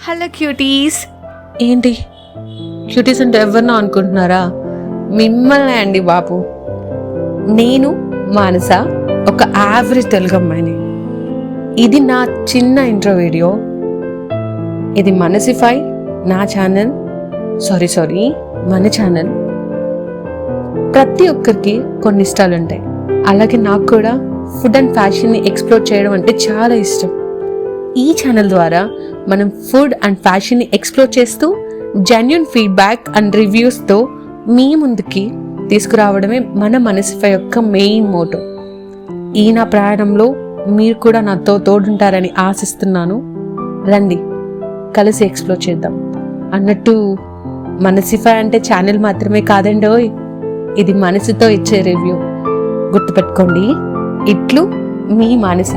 Hello cuties. ఏంటి cuties అంటే ఎవరినో అనుకుంటున్నారా? మిమ్మల్ని అండి బాబు. నేను మానస, ఒక యావరేజ్ తెలుగు అమ్మాయిని. ఇది నా చిన్న ఇంట్రో వీడియో. ఇది మనసిఫై నా ఛానల్, సారీ మన ఛానల్. ప్రతి ఒక్కరికి కొన్ని ఇష్టాలు ఉంటాయి. అలాగే నాకు కూడా ఫుడ్ అండ్ ఫ్యాషన్ని ఎక్స్ప్లోర్ చేయడం అంటే చాలా ఇష్టం. ఈ ఛానల్ ద్వారా మనం ఫుడ్ అండ్ ఫ్యాషన్ని ఎక్స్ప్లోర్ చేస్తూ జెన్యూన్ ఫీడ్బ్యాక్ అండ్ రివ్యూస్తో మీ ముందుకి తీసుకురావడమే మన మనసిఫై యొక్క మెయిన్ మోటో. ఈ నా ప్రయాణంలో మీరు కూడా నాతో తోడుంటారని ఆశిస్తున్నాను. రండి కలిసి ఎక్స్ప్లోర్ చేద్దాం. అన్నట్టు మనసిఫై అంటే ఛానల్ మాత్రమే కాదండి, ఇది మనసుతో ఇచ్చే రివ్యూ. గుర్తుపెట్టుకోండి, ఇట్లు మీ మానస.